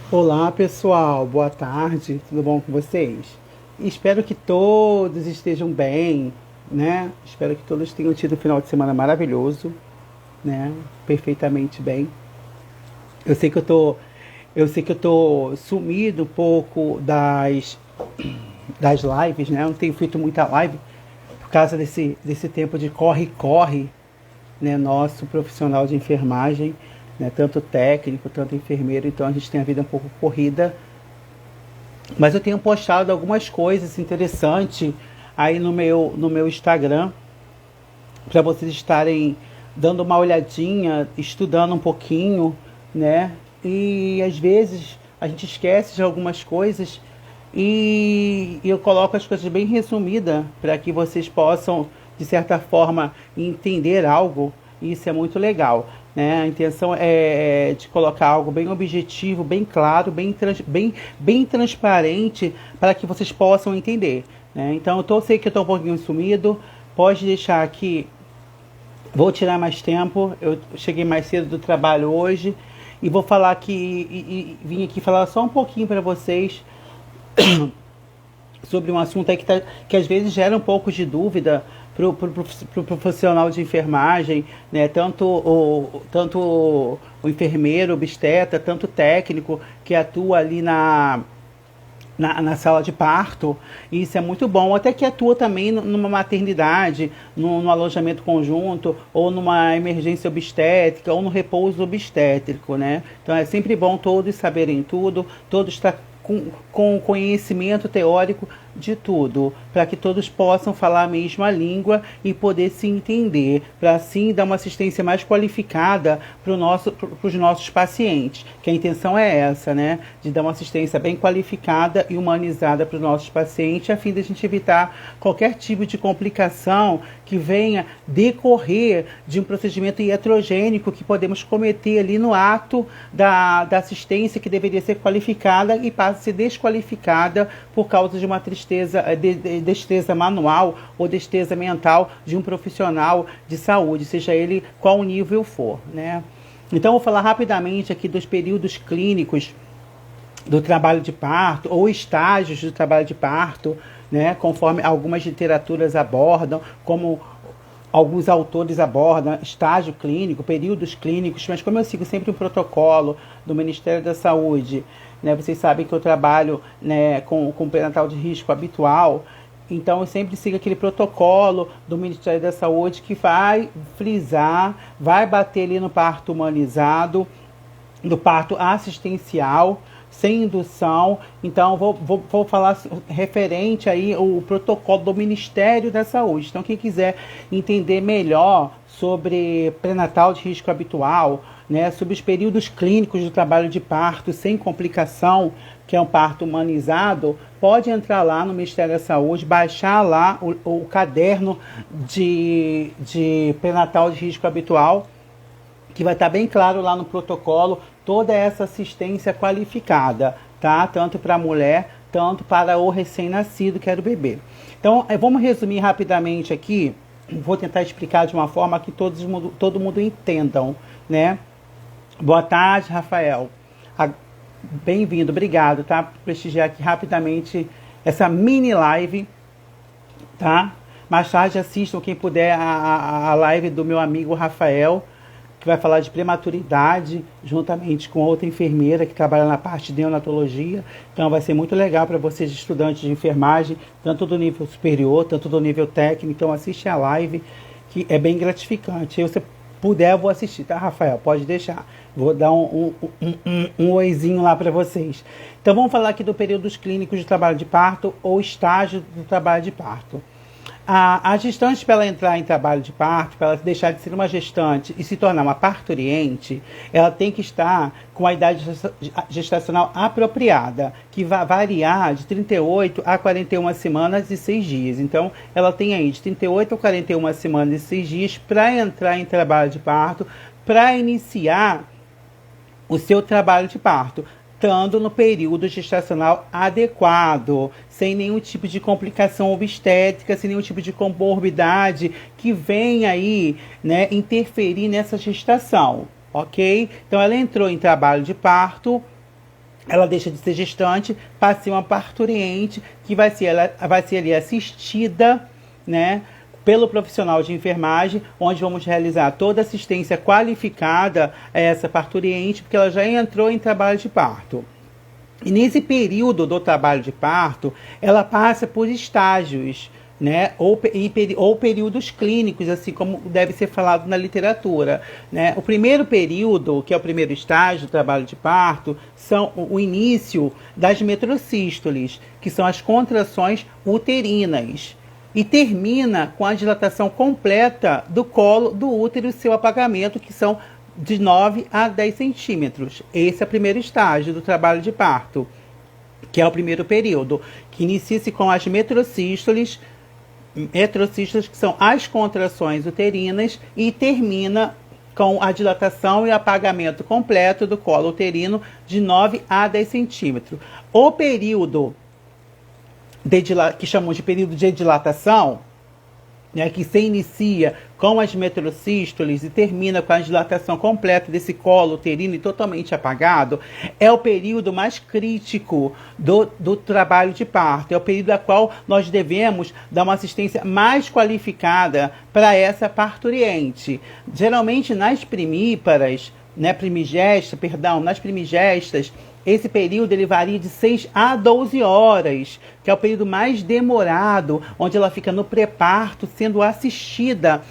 Olá pessoal, boa tarde, tudo bom com vocês? Espero que todos estejam bem, né? Espero que todos tenham tido um final de semana maravilhoso, né? Perfeitamente bem. Eu sei que eu tô, eu sei que eu tô sumido um pouco das lives, né? Eu não tenho feito muita live por causa desse tempo de corre-corre, né? Nosso profissional de enfermagem, né? Tanto técnico, tanto enfermeiro, então a gente tem a vida um pouco corrida. Mas eu tenho postado algumas coisas interessantes aí no meu Instagram para vocês estarem dando uma olhadinha, estudando um pouquinho, né? E às vezes a gente esquece de algumas coisas e eu coloco as coisas bem resumidas para que vocês possam, de certa forma, entender algo. E isso é muito legal, né? A intenção é de colocar algo bem objetivo, bem claro, bem transparente para que vocês possam entender, né? Então, sei que eu estou um pouquinho sumido, pode deixar aqui. Vou tirar mais tempo. Eu cheguei mais cedo do trabalho hoje e vou falar aqui e vim aqui falar só um pouquinho para vocês sobre um assunto aí que às vezes gera um pouco de dúvida pro profissional de enfermagem, né? Tanto o enfermeiro, obstetra, tanto o técnico que atua ali na sala de parto. E isso é muito bom. Até que atua também numa maternidade, num alojamento conjunto, ou numa emergência obstétrica, ou no repouso obstétrico, né? Então é sempre bom todos saberem tudo, todos estar com conhecimento teórico de tudo, para que todos possam falar a mesma língua e poder se entender, para assim dar uma assistência mais qualificada os nossos pacientes, que a intenção é essa, né? De dar uma assistência bem qualificada e humanizada para os nossos pacientes, a fim de a gente evitar qualquer tipo de complicação que venha decorrer de um procedimento iatrogênico que podemos cometer ali no ato da assistência que deveria ser qualificada e passa a ser desqualificada por causa de uma destreza manual ou destreza mental de um profissional de saúde, seja ele qual nível for, né? Então, eu vou falar rapidamente aqui dos períodos clínicos do trabalho de parto ou estágios do trabalho de parto, né? Conforme algumas literaturas abordam, como alguns autores abordam estágio clínico, períodos clínicos, mas como eu sigo sempre um protocolo do Ministério da Saúde, né, vocês sabem que eu trabalho, né, com pré-natal de risco habitual, então eu sempre sigo aquele protocolo do Ministério da Saúde que vai frisar, vai bater ali no parto humanizado, do parto assistencial, sem indução. Então, vou falar referente aí o protocolo do Ministério da Saúde. Então, quem quiser entender melhor sobre pré-natal de risco habitual, né, sobre os períodos clínicos do trabalho de parto sem complicação, que é um parto humanizado, pode entrar lá no Ministério da Saúde, baixar lá o caderno de pré-natal de risco habitual, que vai estar bem claro lá no protocolo toda essa assistência qualificada, tá? Tanto para a mulher, tanto para o recém-nascido, que era o bebê. Então, vamos resumir rapidamente aqui. Vou tentar explicar de uma forma que todo mundo entendam, né? Boa tarde, Rafael. Bem-vindo, obrigado, tá? Por prestigiar aqui rapidamente essa mini live, tá? Mais tarde assistam, quem puder, a live do meu amigo Rafael, que vai falar de prematuridade, juntamente com outra enfermeira que trabalha na parte de neonatologia. Então vai ser muito legal para vocês, estudantes de enfermagem, tanto do nível superior, tanto do nível técnico. Então assiste a live, que é bem gratificante. Se você puder, eu vou assistir, tá, Rafael? Pode deixar. Vou dar um oizinho lá para vocês. Então vamos falar aqui do períodos clínicos de trabalho de parto ou estágio do trabalho de parto. A gestante, para ela entrar em trabalho de parto, para ela deixar de ser uma gestante e se tornar uma parturiente, ela tem que estar com a idade gestacional apropriada, que vai variar de 38 a 41 semanas e 6 dias. Então, ela tem aí de 38 a 41 semanas e 6 dias para entrar em trabalho de parto, para iniciar o seu trabalho de parto, estando no período gestacional adequado, sem nenhum tipo de complicação obstétrica, sem nenhum tipo de comorbidade que venha aí, né, interferir nessa gestação, ok? Então ela entrou em trabalho de parto ela deixa de ser gestante para ser uma parturiente que vai ser ali assistida, né, pelo profissional de enfermagem, onde vamos realizar toda assistência qualificada a essa parturiente, porque ela já entrou em trabalho de parto. E nesse período do trabalho de parto, ela passa por estágios, né, ou períodos clínicos, assim como deve ser falado na literatura, né? O primeiro período, que é o primeiro estágio do trabalho de parto, são o início das metrocístoles, que são as contrações uterinas, e termina com a dilatação completa do colo do útero e seu apagamento, que são de 9 a 10 centímetros. Esse é o primeiro estágio do trabalho de parto, que é o primeiro período, que inicia-se com as metrocístoles, que são as contrações uterinas, e termina com a dilatação e apagamento completo do colo uterino de 9 a 10 centímetros. O período que chamamos de período de dilatação, né, que se inicia com as metrocístoles e termina com a dilatação completa desse colo uterino e totalmente apagado, é o período mais crítico do trabalho de parto. É o período a qual nós devemos dar uma assistência mais qualificada para essa parturiente. Geralmente nas primíparas, né, nas primigestas, esse período ele varia de 6 a 12 horas, que é o período mais demorado, onde ela fica no pré-parto, sendo assistida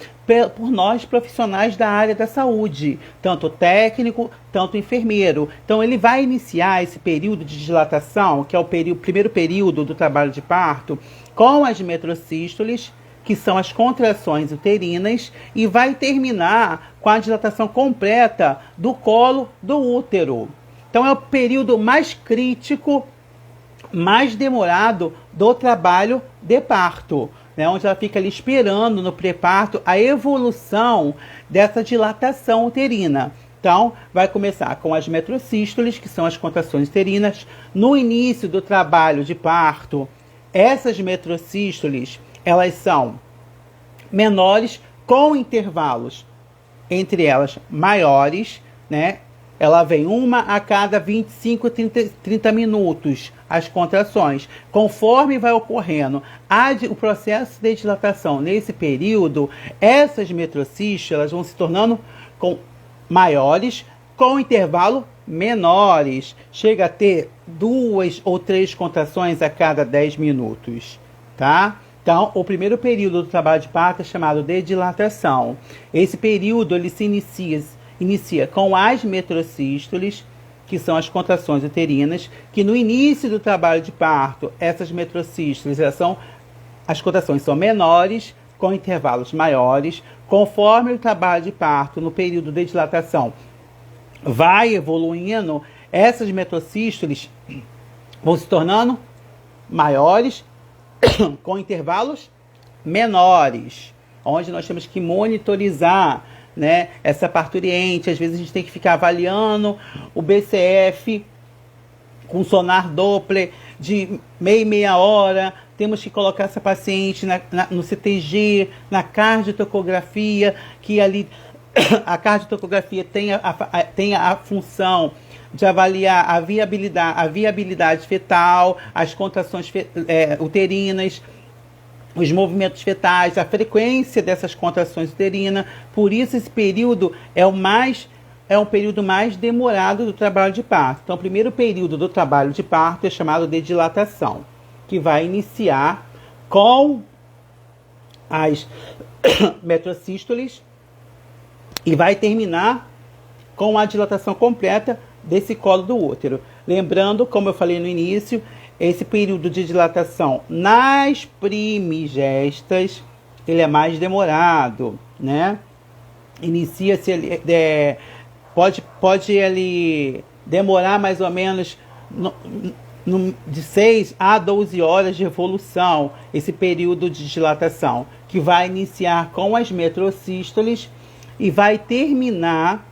por nós profissionais da área da saúde, tanto técnico, tanto enfermeiro. Então ele vai iniciar esse período de dilatação, que é o primeiro período do trabalho de parto, com as metrocístoles, que são as contrações uterinas, e vai terminar com a dilatação completa do colo do útero. Então é o período mais crítico, mais demorado do trabalho de parto, né, onde ela fica ali esperando no pré-parto a evolução dessa dilatação uterina. Então, vai começar com as metrocístoles, que são as contrações uterinas. No início do trabalho de parto, essas metrocístoles, elas são menores, com intervalos entre elas maiores, né? Ela vem uma a cada 25, 30 minutos, as contrações. Conforme vai ocorrendo o processo de dilatação nesse período, essas metrocístoles vão se tornando maiores, com intervalo menores. Chega a ter 2 ou 3 contrações a cada 10 minutos, tá? Então, o primeiro período do trabalho de parto é chamado de dilatação. Esse período ele se inicia com as metrocístoles, que são as contrações uterinas, que no início do trabalho de parto, essas metrocístoles, as contrações são menores, com intervalos maiores. Conforme o trabalho de parto, no período de dilatação, vai evoluindo, essas metrocístoles vão se tornando maiores, com intervalos menores, onde nós temos que monitorizar, né, essa parturiente. Às vezes a gente tem que ficar avaliando o BCF com sonar Doppler de meia hora. Temos que colocar essa paciente no CTG, na cardiotocografia, que ali a cardiotocografia tem a função de avaliar a viabilidade fetal, as contrações uterinas, os movimentos fetais, a frequência dessas contrações uterinas. Por isso esse período é um período mais demorado do trabalho de parto. Então o primeiro período do trabalho de parto é chamado de dilatação, que vai iniciar com as metrocístoles e vai terminar com a dilatação completa desse colo do útero. Lembrando, como eu falei no início, esse período de dilatação nas primigestas, ele é mais demorado, né? Inicia-se, pode ele demorar mais ou menos de 6 a 12 horas de evolução, esse período de dilatação, que vai iniciar com as metrocístoles e vai terminar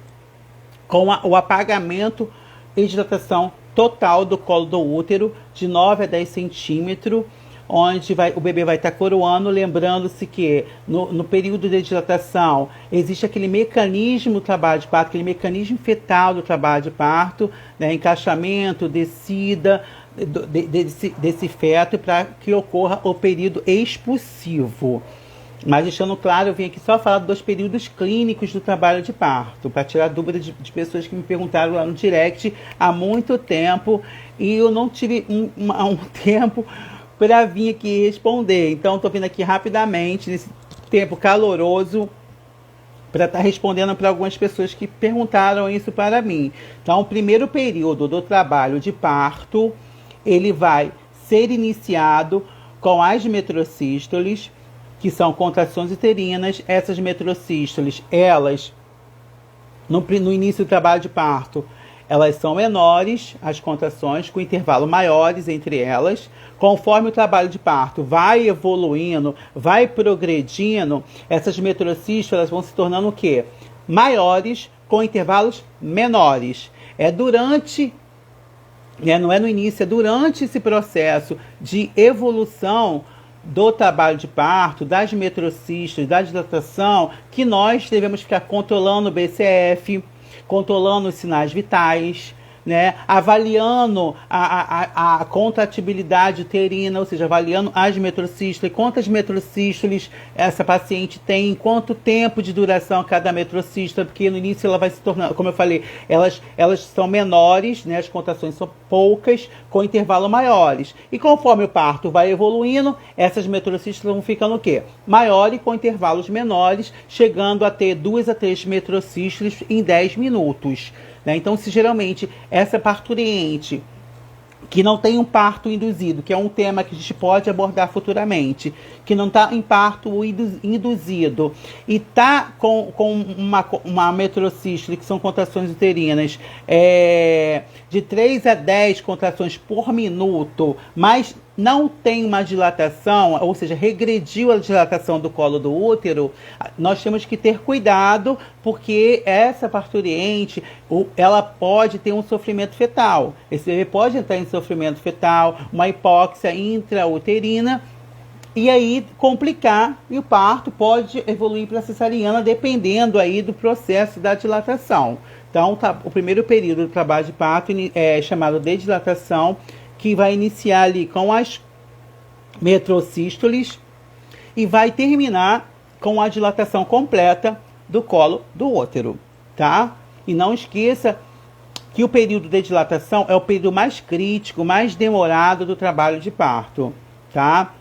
com o apagamento e dilatação total do colo do útero de 9 a 10 centímetros, onde o bebê vai estar coroando, lembrando-se que no período de dilatação existe aquele mecanismo do trabalho de parto, aquele mecanismo fetal do trabalho de parto, né, encaixamento, descida desse feto para que ocorra o período expulsivo. Mas deixando claro, eu vim aqui só falar dos períodos clínicos do trabalho de parto, para tirar dúvida de pessoas que me perguntaram lá no direct há muito tempo, e eu não tive um tempo para vir aqui responder. Então, estou vindo aqui rapidamente, nesse tempo caloroso, para estar respondendo para algumas pessoas que perguntaram isso para mim. Então, o primeiro período do trabalho de parto, ele vai ser iniciado com as metrosístoles, que são contrações uterinas. Essas metrosístoles, elas, no início do trabalho de parto, elas são menores, as contrações, com intervalo maiores entre elas. Conforme o trabalho de parto vai evoluindo, vai progredindo, essas metrosístoles vão se tornando o quê? Maiores, com intervalos menores. Não é no início, é durante esse processo de evolução do trabalho de parto, das metrosístoles, da dilatação, que nós devemos ficar controlando o BCF, controlando os sinais vitais, né? Avaliando a contratibilidade uterina, ou seja, avaliando as metrosístoles, quantas metrosístoles essa paciente tem, quanto tempo de duração cada metrosístole, porque no início ela vai se tornando, como eu falei, elas são menores, né? As contrações são poucas, com intervalo maiores. E conforme o parto vai evoluindo, essas metrosístoles vão ficando o quê? Maiores, com intervalos menores, chegando a ter 2 a 3 metrosístoles em 10 minutos. Então, se geralmente essa parturiente que não tem um parto induzido, que é um tema que a gente pode abordar futuramente, que não está em parto induzido e está com uma metrosístole, que são contrações uterinas, de 3 a 10 contrações por minuto, mas não tem uma dilatação, ou seja, regrediu a dilatação do colo do útero, nós temos que ter cuidado, porque essa parturiente, ela pode ter um sofrimento fetal. Esse bebê pode entrar em sofrimento fetal, uma hipóxia intrauterina, e aí complicar, e o parto pode evoluir para cesariana, dependendo aí do processo da dilatação. Então, o primeiro período do trabalho de parto é chamado de dilatação, que vai iniciar ali com as metrosístoles e vai terminar com a dilatação completa do colo do útero, tá? E não esqueça que o período de dilatação é o período mais crítico, mais demorado do trabalho de parto, tá?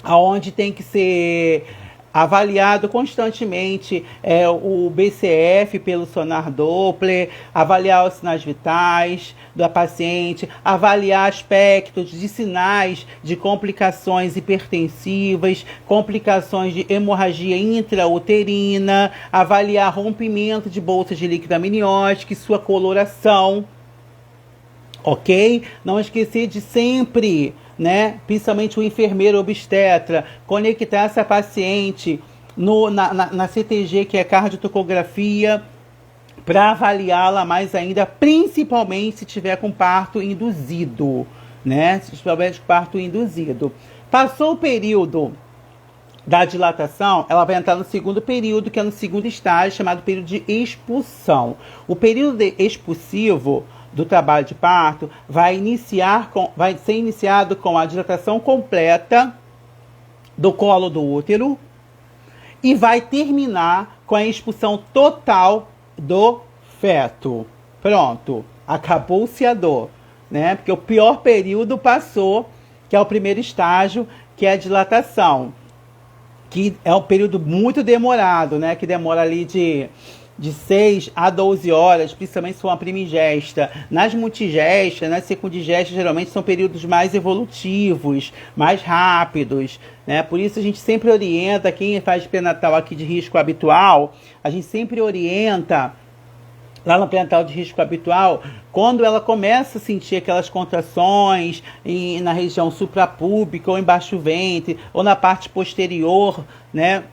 Onde tem que ser avaliado constantemente o BCF pelo sonar Doppler, avaliar os sinais vitais da paciente, avaliar aspectos de sinais de complicações hipertensivas, complicações de hemorragia intrauterina, avaliar rompimento de bolsas de líquido amniótico e sua coloração, ok? Não esquecer de sempre, né, principalmente o enfermeiro obstetra, conectar essa paciente na CTG, que é cardiotocografia, para avaliá-la mais ainda, principalmente se tiver com parto induzido, né? Se tiver com parto induzido. Passou o período da dilatação, ela vai entrar no segundo período, que é no segundo estágio, chamado período de expulsão. O período expulsivo do trabalho de parto vai ser iniciado com a dilatação completa do colo do útero e vai terminar com a expulsão total do feto. Pronto, acabou-se a dor, né? Porque o pior período passou, que é o primeiro estágio, que é a dilatação, que é um período muito demorado, né? Que demora ali de 6 a 12 horas, principalmente se for uma primigesta. Nas multigestas, nas secundigestas, geralmente são períodos mais evolutivos, mais rápidos, né? Por isso a gente sempre orienta, quem faz pré-natal aqui de risco habitual, a gente sempre orienta lá no pré-natal de risco habitual, quando ela começa a sentir aquelas contrações na região suprapúbica ou embaixo do ventre, ou na parte posterior, né,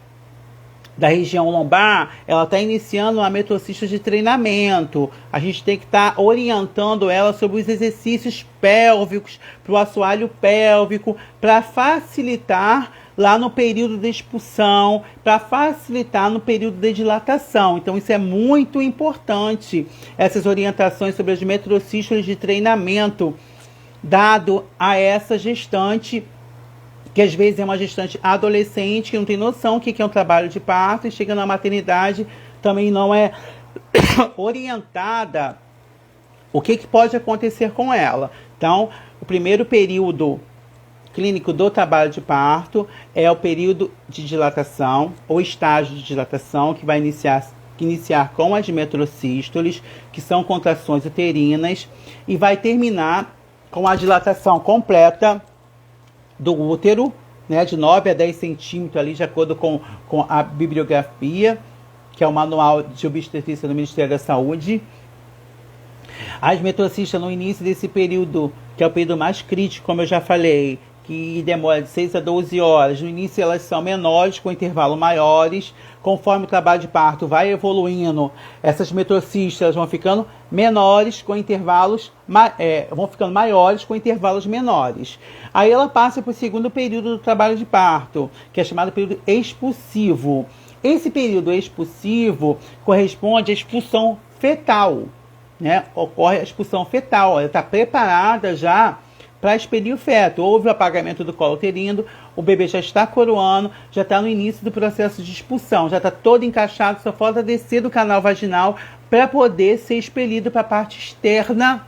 da região lombar, ela está iniciando uma metrocista de treinamento. A gente tem que estar orientando ela sobre os exercícios pélvicos, para o assoalho pélvico, para facilitar lá no período de expulsão, para facilitar no período de dilatação. Então isso é muito importante, essas orientações sobre as metrocístoles de treinamento, dado a essa gestante, que às vezes é uma gestante adolescente, que não tem noção do que é um trabalho de parto, e chega na maternidade, também não é orientada o que pode acontecer com ela. Então, o primeiro período clínico do trabalho de parto é o período de dilatação, ou estágio de dilatação, que vai iniciar com as metrocístoles, que são contrações uterinas, e vai terminar com a dilatação completa do útero, né, de 9 a 10 centímetros, ali, de acordo com a bibliografia, que é o Manual de Obstetrícia do Ministério da Saúde. As metrocistas, no início desse período, que é o período mais crítico, como eu já falei, que demora de 6 a 12 horas, no início elas são menores, com intervalo maiores. Conforme o trabalho de parto vai evoluindo, essas metrocistas vão ficando menores, com intervalos, vão ficando maiores, com intervalos menores. Aí ela passa para o segundo período do trabalho de parto, que é chamado período expulsivo. Esse período expulsivo corresponde à expulsão fetal, né? Ocorre a expulsão fetal, ela está preparada já para expelir o feto. Houve o apagamento do colo uterino, o bebê já está coroando, já está no início do processo de expulsão, já está todo encaixado, só falta descer do canal vaginal para poder ser expelido para a parte externa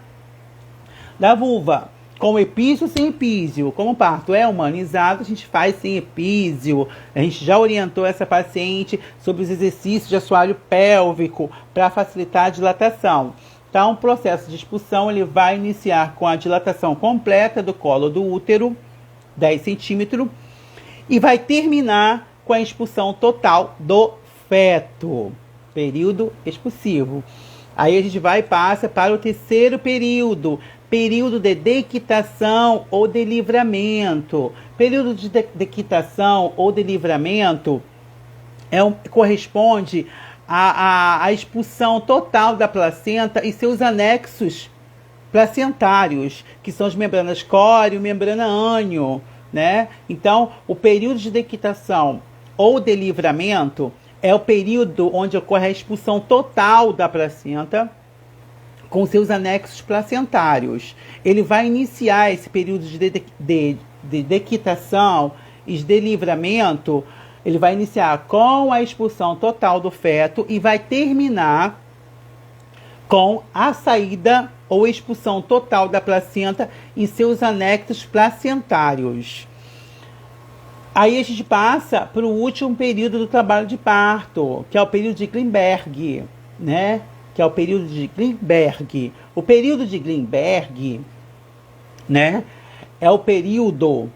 da vulva. Com epísio ou sem epísio. Como o parto é humanizado, a gente faz sem epísio. A gente já orientou essa paciente sobre os exercícios de assoalho pélvico para facilitar a dilatação. Então, o processo de expulsão ele vai iniciar com a dilatação completa do colo do útero, 10 centímetros, e vai terminar com a expulsão total do feto, período expulsivo. Aí a gente vai e passa para o terceiro período, período de dequitação ou de livramento. Período de dequitação ou de livramento corresponde à expulsão total da placenta e seus anexos placentários, que são as membranas córeo e membrana ânio, né? Então, o período de dequitação ou de livramento é o período onde ocorre a expulsão total da placenta com seus anexos placentários. Ele vai iniciar esse período de dequitação e de livramento. Ele vai iniciar com a expulsão total do feto e vai terminar com a saída ou expulsão total da placenta e seus anexos placentários. Aí a gente passa para o último período do trabalho de parto, que é o período de Glinberg, né? Que é o período de Glinberg. O período de Glinberg, né, é o período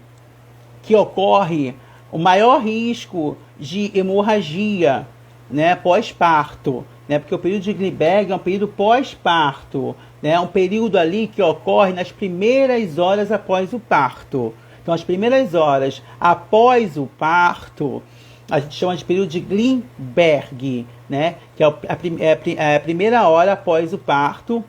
que ocorre o maior risco de hemorragia, né, pós-parto, né, porque o período de Glinberg é um período pós-parto, né, é um período ali que ocorre nas primeiras horas após o parto. Então, as primeiras horas após o parto, a gente chama de período de Glinberg, né, que é a primeira hora após o parto,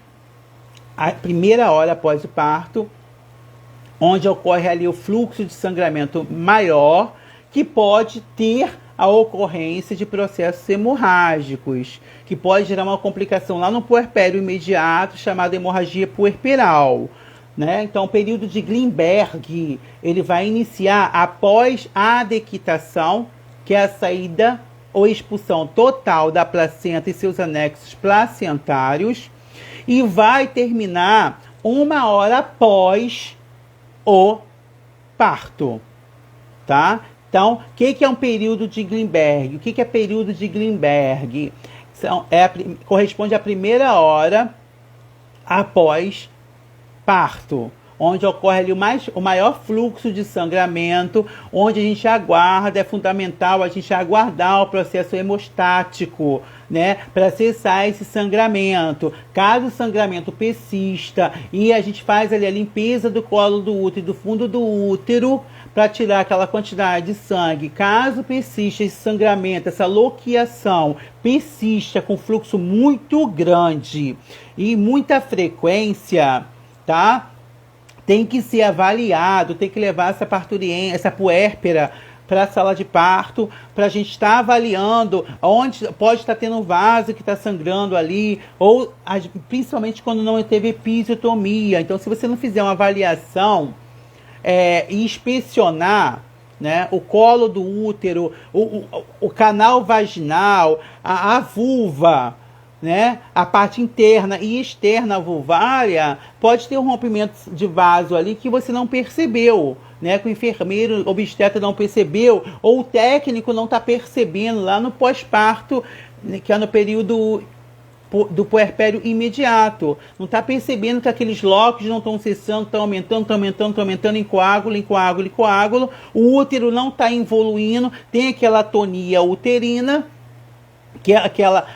onde ocorre ali o fluxo de sangramento maior, que pode ter a ocorrência de processos hemorrágicos, que pode gerar uma complicação lá no puerpério imediato, chamada hemorragia puerperal, né? Então, o período de Glinberg, ele vai iniciar após a dequitação, que é a saída ou expulsão total da placenta e seus anexos placentários, e vai terminar 1 hora após o parto, tá? Então, o que é um período de Glinberg? O que é período de Glinberg? Corresponde à primeira hora após parto, onde ocorre ali o maior fluxo de sangramento, onde a gente aguarda, é fundamental a gente aguardar o processo hemostático, né, para cessar esse sangramento. Caso o sangramento persista e a gente faz ali a limpeza do colo do útero e do fundo do útero, para tirar aquela quantidade de sangue. Caso persista esse sangramento, essa loquiação, persista com fluxo muito grande e muita frequência, tá? Tem que ser avaliado, tem que levar essa parturienta, essa puérpera para a sala de parto, para a gente estar avaliando onde pode estar tendo um vaso que está sangrando ali, ou principalmente quando não teve episiotomia. Então, se você não fizer uma avaliação e inspecionar, né, o colo do útero, o canal vaginal, a vulva, né, a parte interna e externa vulvária, pode ter um rompimento de vaso ali que você não percebeu, né, que o enfermeiro obstetra não percebeu, ou o técnico não está percebendo lá no pós-parto, né, que é no período do puerpério imediato. Não está percebendo que aqueles locos não estão cessando, estão aumentando em coágulo. O útero não está evoluindo, tem aquela atonia uterina, que é aquela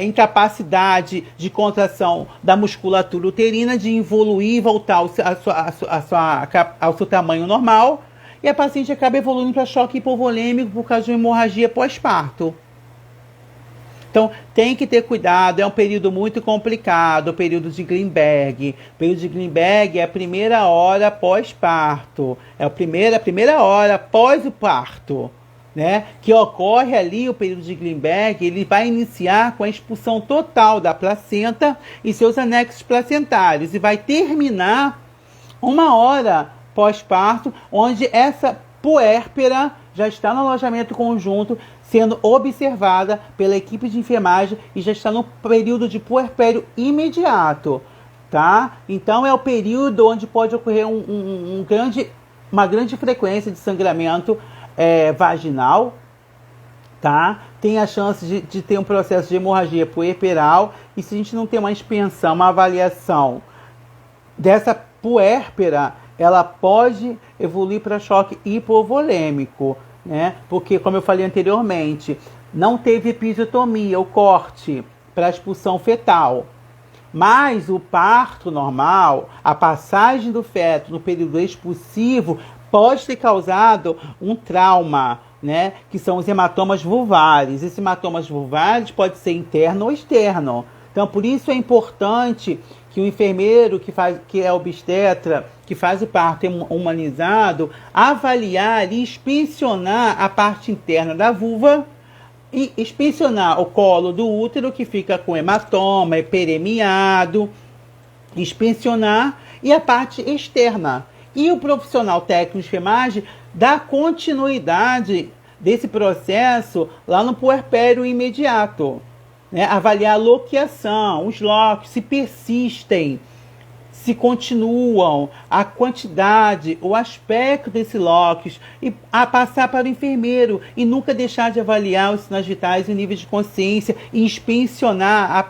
incapacidade de contração da musculatura uterina de evoluir e voltar ao seu tamanho normal, e a paciente acaba evoluindo para choque hipovolêmico por causa de uma hemorragia pós-parto. Então, tem que ter cuidado, é um período muito complicado, o período de Grinberg. O período de Grinberg é a primeira hora pós-parto, é a primeira hora após o parto, né, que ocorre ali. O período de Grinberg, ele vai iniciar com a expulsão total da placenta e seus anexos placentários, e vai terminar uma hora pós-parto, onde essa puérpera já está no alojamento conjunto, sendo observada pela equipe de enfermagem, e já está no período de puerpério imediato, tá? Então é o período onde pode ocorrer uma grande frequência de sangramento vaginal, tá? Tem a chance de ter um processo de hemorragia puerperal, e se a gente não tem uma expensão, uma avaliação dessa puérpera, ela pode evoluir para choque hipovolêmico, né? Porque, como eu falei anteriormente, não teve episiotomia, o corte para expulsão fetal, mas o parto normal, a passagem do feto no período expulsivo, pode ter causado um trauma, né? Que são os hematomas vulvares. Esses hematomas vulvares pode ser interno ou externo. Então, por isso é importante que o enfermeiro que é obstetra, que faz o parto humanizado, avaliar e inspecionar a parte interna da vulva e inspecionar o colo do útero, que fica com hematoma, hiperemiado, inspecionar, e a parte externa. E o profissional técnico de enfermagem dá continuidade desse processo lá no puerpério imediato, né? Avaliar a loquiação, os locos, se persistem, se continuam, a quantidade, o aspecto desse locus, e a passar para o enfermeiro, e nunca deixar de avaliar os sinais vitais e o nível de consciência, e inspecionar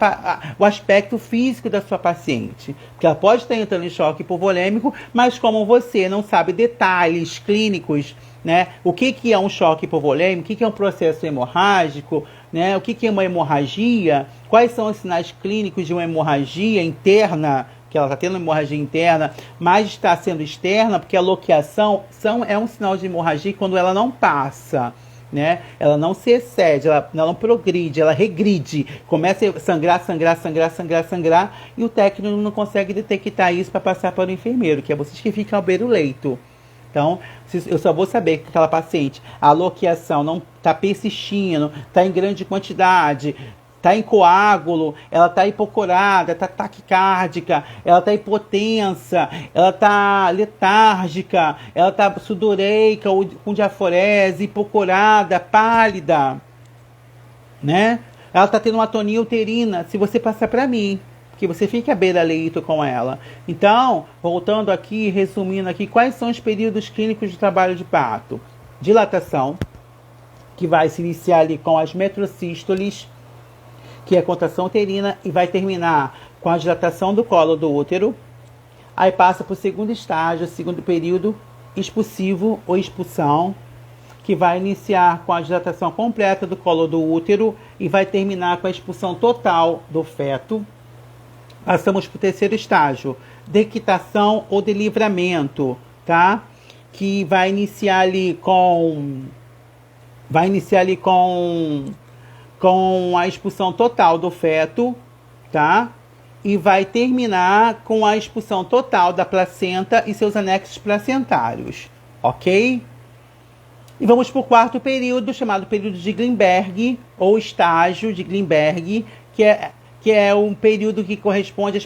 o aspecto físico da sua paciente. Porque ela pode estar entrando em choque hipovolêmico, mas como você não sabe detalhes clínicos, né? O que é um choque hipovolêmico, o que é um processo hemorrágico, né? O que é uma hemorragia, quais são os sinais clínicos de uma hemorragia interna, que ela está tendo hemorragia interna, mas está sendo externa, porque a loquiação é um sinal de hemorragia quando ela não passa, né? Ela não se excede, ela não progride, ela regride, começa a sangrar, e o técnico não consegue detectar isso para passar para o enfermeiro, que é vocês que ficam ao beiro do leito. Então, eu só vou saber que aquela paciente, a loquiação não está persistindo, está em grande quantidade, está em coágulo, ela está hipocorada, está taquicárdica, ela está hipotensa, ela está letárgica, ela está sudoreica ou com diaforese, hipocorada, pálida, né? Ela está tendo uma atonia uterina, se você passar para mim, que você fique à beira-leito com ela. Então, voltando aqui, resumindo aqui, quais são os períodos clínicos de trabalho de parto? Dilatação, que vai se iniciar ali com as metrocístoles, que é a contração uterina, e vai terminar com a dilatação do colo do útero. Aí passa para o segundo estágio, segundo período expulsivo ou expulsão, que vai iniciar com a dilatação completa do colo do útero e vai terminar com a expulsão total do feto. Passamos para o terceiro estágio, dequitação ou delivramento, tá? que vai iniciar ali com a expulsão total do feto, tá? E vai terminar com a expulsão total da placenta e seus anexos placentários, ok? E vamos para o quarto período, chamado período de Glinberg, ou estágio de Glinberg, que é um período que corresponde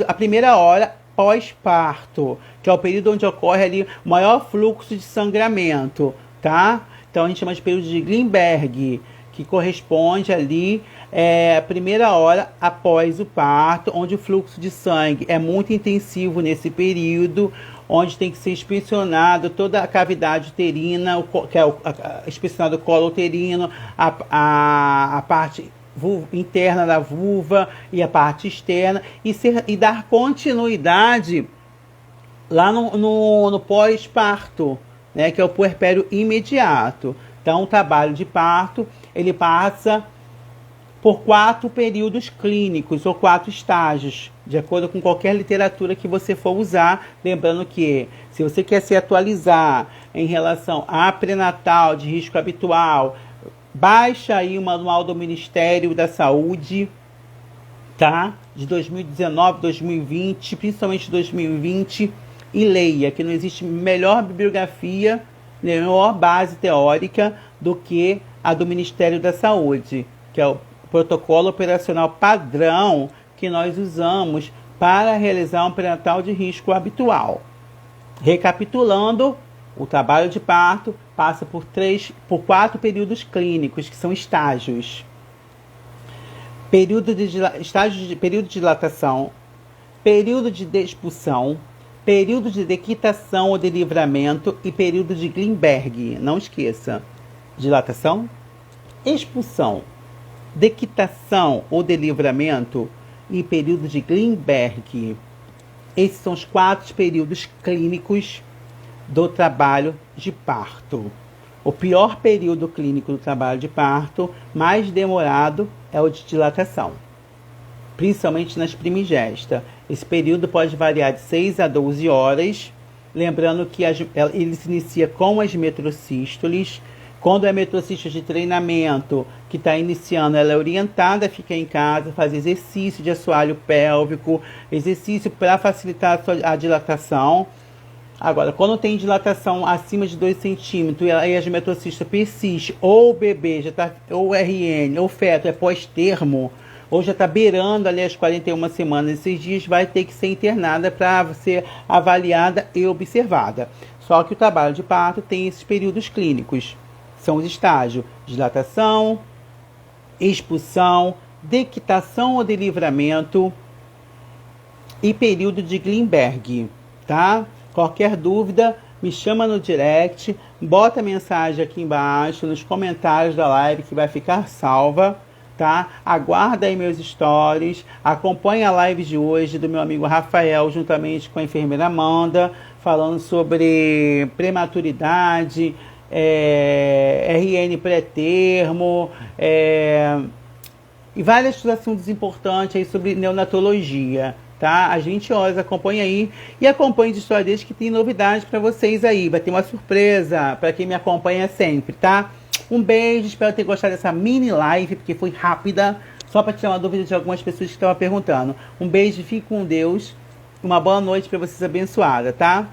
à primeira hora pós-parto, que é o período onde ocorre ali o maior fluxo de sangramento, tá? Então a gente chama de período de Glinberg, que corresponde ali à primeira hora após o parto, onde o fluxo de sangue é muito intensivo nesse período, onde tem que ser inspecionado toda a cavidade uterina, que é inspecionado o colo uterino, a parte interna da vulva e a parte externa, e dar continuidade lá no pós-parto, né, que é o puerpério imediato. Então, o trabalho de parto, ele passa por 4 períodos clínicos ou 4 estágios, de acordo com qualquer literatura que você for usar. Lembrando que, se você quer se atualizar em relação a pré-natal de risco habitual, baixa aí o manual do Ministério da Saúde, tá? De 2019, 2020, principalmente 2020, e leia, que não existe melhor bibliografia, melhor base teórica do que a do Ministério da Saúde, que é o protocolo operacional padrão que nós usamos para realizar um pré-natal de risco habitual. Recapitulando, o trabalho de parto passa por 4 períodos clínicos, que são estágios. Período de dilatação, período de expulsão, período de dequitação ou de livramento e período de Glinberg. Não esqueça: dilatação, expulsão, dequitação ou de livramento e período de Glinberg. Esses são os 4 períodos clínicos do trabalho de parto. O pior período clínico do trabalho de parto, mais demorado, é o de dilatação, principalmente nas primigestas. Esse período pode variar de 6 a 12 horas, lembrando que ele se inicia com as metrocístoles. Quando é metrocístole de treinamento, que está iniciando, ela é orientada a ficar em casa, fazer exercício de assoalho pélvico, exercício para facilitar a dilatação. Agora, quando tem dilatação acima de 2 centímetros e a metrocista persiste, ou o bebê já está, ou RN, ou feto é pós-termo, ou já está beirando ali as 41 semanas, esses dias vai ter que ser internada para ser avaliada e observada. Só que o trabalho de parto tem esses períodos clínicos. São os estágios: dilatação, expulsão, dequitação ou de livramento e período de Glinberg, tá? Qualquer dúvida, me chama no direct, bota a mensagem aqui embaixo, nos comentários da live, que vai ficar salva, tá? Aguarda aí meus stories, acompanha a live de hoje do meu amigo Rafael, juntamente com a enfermeira Amanda, falando sobre prematuridade, RN pré-termo, e vários assuntos importantes aí sobre neonatologia, tá? Às 20 horas, acompanha aí e acompanhe de história desde que tem novidades para vocês aí. Vai ter uma surpresa para quem me acompanha sempre, tá? Um beijo, espero ter gostado dessa mini live, porque foi rápida, só para tirar uma dúvida de algumas pessoas que estavam perguntando. Um beijo, fique com Deus, uma boa noite para vocês abençoada, tá?